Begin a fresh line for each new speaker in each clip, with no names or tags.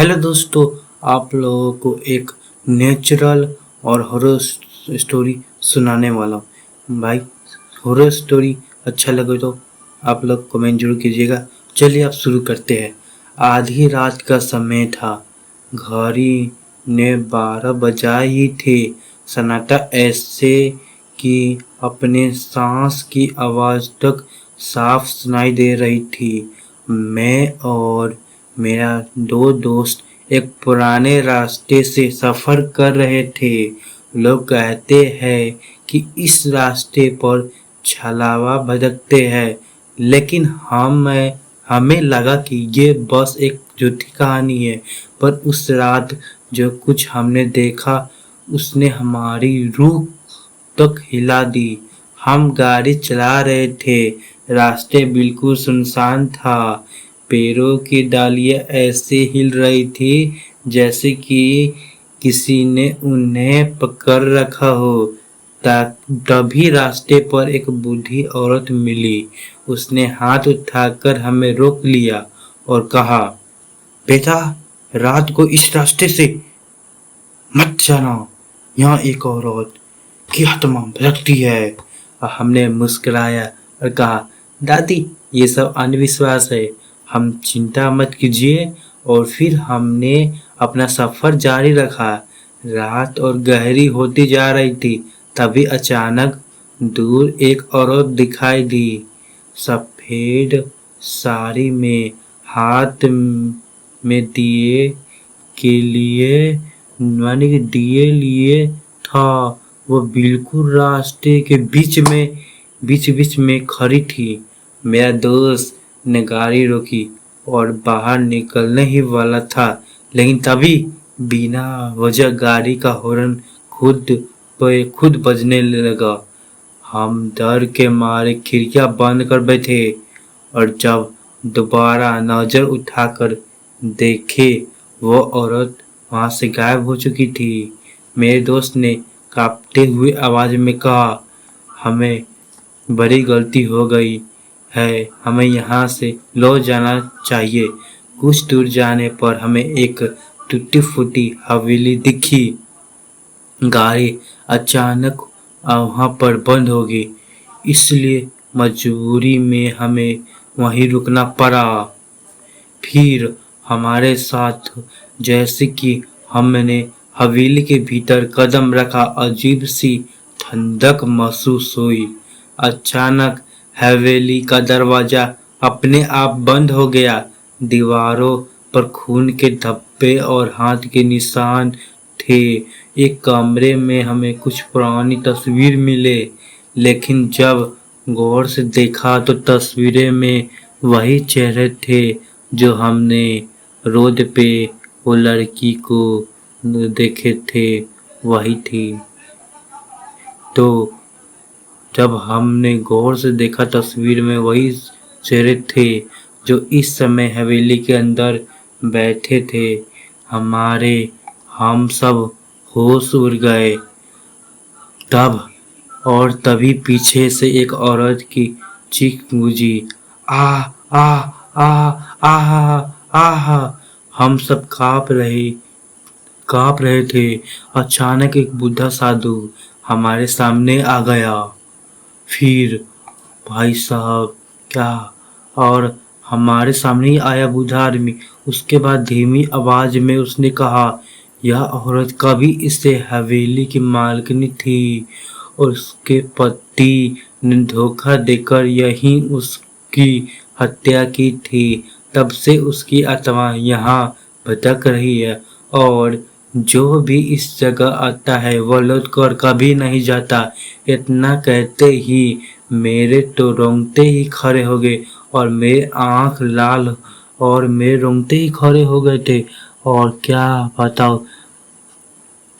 Hello दोस्तों, आप लोगों को एक नेचुरल और हॉरर स्टोरी सुनाने वाला हूँ। भाई, हॉरर स्टोरी अच्छा लगे तो आप लोग कमेंट जरूर कीजिएगा। चलिए आप शुरू करते हैं। आधी रात का समय था। घड़ी ने 12 बजा ही थे। सन्नाटा ऐसे कि अपने सांस की आवाज़ तक साफ सुनाई दे रही थी। मैं और मेरा दो दोस्त एक पुराने रास्ते से सफर कर रहे थे। लोग कहते हैं कि इस रास्ते पर छलावा भटकते हैं, लेकिन हमें लगा कि ये बस एक झूठी कहानी है। पर उस रात जो कुछ हमने देखा उसने हमारी रूह तक हिला दी। हम गाड़ी चला रहे थे। रास्ते बिल्कुल सुनसान था। पेड़ों की डालियां ऐसे हिल रही थी जैसे कि किसी ने उन्हें पकड़ रखा हो। तभी रास्ते पर एक बूढ़ी औरत मिली। उसने हाथ उठाकर हमें रोक लिया और कहा, बेटा, रात को इस रास्ते से मत जाना। यहाँ एक औरत की आत्मा भटकती है। हमने मुस्कुराया और कहा, दादी, ये सब अंधविश्वास है, हम चिंता मत कीजिए। और फिर हमने अपना सफर जारी रखा। रात और गहरी होती जा रही थी। तभी अचानक दूर एक औरत दिखाई दी। सफेद साड़ी में, हाथ में दिए के लिए माने कि दिए लिए था। वो बिल्कुल रास्ते के बीच में खड़ी थी। मेरा दोस्त ने गाड़ी रोकी और बाहर निकलने ही वाला था, लेकिन तभी बिना वजह गाड़ी का हॉर्न खुद बजने लगा। हम डर के मारे खिड़कियां बंद कर बैठे और जब दोबारा नजर उठाकर देखे, वो औरत वहां से गायब हो चुकी थी। मेरे दोस्त ने कांपते हुए आवाज में कहा, हमें बड़ी गलती हो गई है, हमें यहाँ से लौट जाना चाहिए। कुछ दूर जाने पर हमें एक टूटी फूटी हवेली दिखी। गाड़ी अचानक वहाँ पर बंद हो गई, इसलिए मजबूरी में हमें वहीं रुकना पड़ा। फिर हमारे साथ जैसे कि हमने हवेली के भीतर कदम रखा, अजीब सी ठंडक महसूस हुई। अचानक हवेली का दरवाजा अपने आप बंद हो गया। दीवारों पर खून के धब्बे और हाथ के निशान थे। एक कमरे में हमें कुछ पुरानी तस्वीर मिले, लेकिन जब गौर से देखा तो तस्वीरें में वही चेहरे थे जो हमने रोड पे वो लड़की को देखे थे, वही थी। तो जब हमने गौर से देखा तस्वीर में वही चेहरे थे जो इस समय हवेली के अंदर बैठे थे। हम सब होश उड़ गए। तभी पीछे से एक औरत की चीख गूंजी, आ आ आ आ। हम सब कांप रहे थे। अचानक एक बुढ़ा साधु हमारे सामने आ गया। फिर भाई साहब, क्या, और हमारे सामने ही आया बूढ़ा आदमी। उसके बाद धीमी आवाज में उसने कहा, यह औरत कभी इसे हवेली की मालकिन थी और उसके पति ने धोखा देकर यहीं उसकी हत्या की थी। तब से उसकी आत्मा यहाँ भटक रही है और जो भी इस जगह आता है वह लौट कर कभी नहीं जाता। इतना कहते ही मेरे तो रोंगटे ही खड़े हो गए और मेरे आंख लाल और मेरे रोंगटे ही खड़े हो गए थे। और क्या बताओ,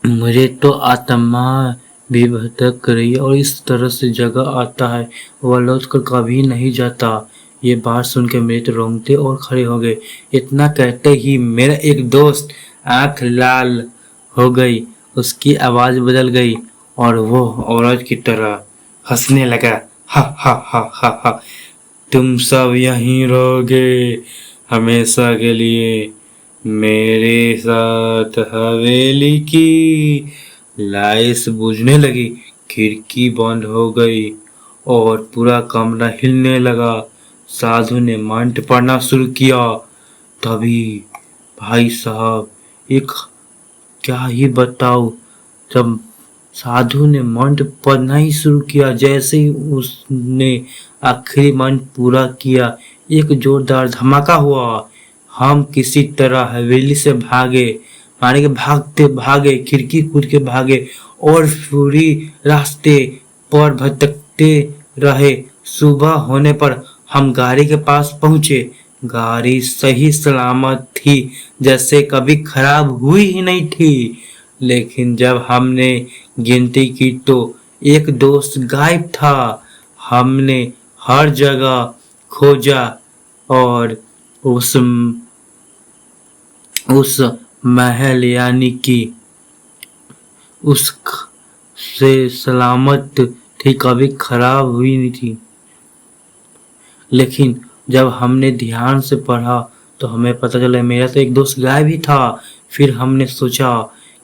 मुझे तो आत्मा भी भटक रही है और इस तरह से जगह आता है वह लौट कर कभी नहीं जाता। ये बात सुन के मेरे तो रोंगटे और खड़े हो गए। इतना कहते ही मेरा एक दोस्त आंख लाल हो गई, उसकी आवाज बदल गई और वो औरत की तरह हंसने लगा। हा हा हा हा हा, तुम सब यहीं रहोगे हमेशा के लिए। मेरे साथ हवेली की लाइट्स बुझने लगी, खिड़की बंद हो गई और पूरा कमरा हिलने लगा। साधु ने मंत्र पढ़ना शुरू किया। तभी भाई साहब, एक क्या ही बताओ, जब साधु ने मंत्र पढ़ना ही शुरू किया, जैसे ही उसने आखिरी मंत्र पूरा किया, एक जोरदार धमाका हुआ। हम किसी तरह हवेली से भागे, माने के भागते भागे, खिड़की कूद के भागे और पूरी रास्ते पर भटकते रहे। सुबह होने पर हम गाड़ी के पास पहुंचे। गाड़ी सही सलामत थी, जैसे कभी खराब हुई ही नहीं थी। लेकिन जब हमने गिनती की तो एक दोस्त गायब था। हमने हर जगह खोजा और उस महल यानी कि उस से सलामत थी, कभी खराब हुई नहीं थी। लेकिन जब हमने ध्यान से पढ़ा तो हमें पता चला मेरा तो एक दोस्त गायब ही था। फिर हमने सोचा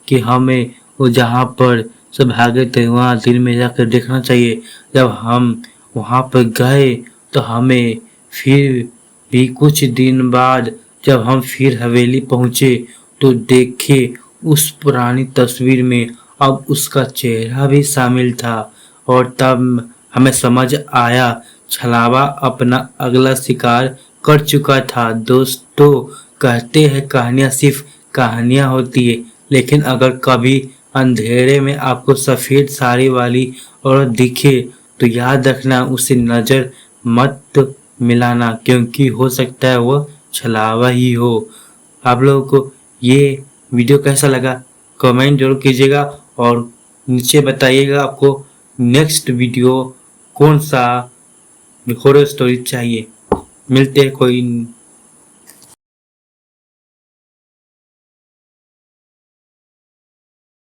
कि हमें वो जहाँ पर सब भागे थे वहाँ दिन में जाकर देखना चाहिए। जब हम वहाँ पर गए तो हमें फिर भी कुछ दिन बाद जब हम फिर हवेली पहुँचे तो देखे उस पुरानी तस्वीर में अब उसका चेहरा भी शामिल था। और तब हमें समझ आया छलावा अपना अगला शिकार कर चुका था। दोस्तों, कहते हैं कहानियाँ सिर्फ कहानियाँ होती है, लेकिन अगर कभी अंधेरे में आपको सफ़ेद साड़ी वाली औरत दिखे तो याद रखना, उसे नज़र मत मिलाना, क्योंकि हो सकता है वो छलावा ही हो। आप लोगों को ये वीडियो कैसा लगा कमेंट जरूर कीजिएगा और नीचे बताइएगा आपको नेक्स्ट वीडियो कौन सा हॉरर स्टोरी चाहिए। मिलते हैं कोई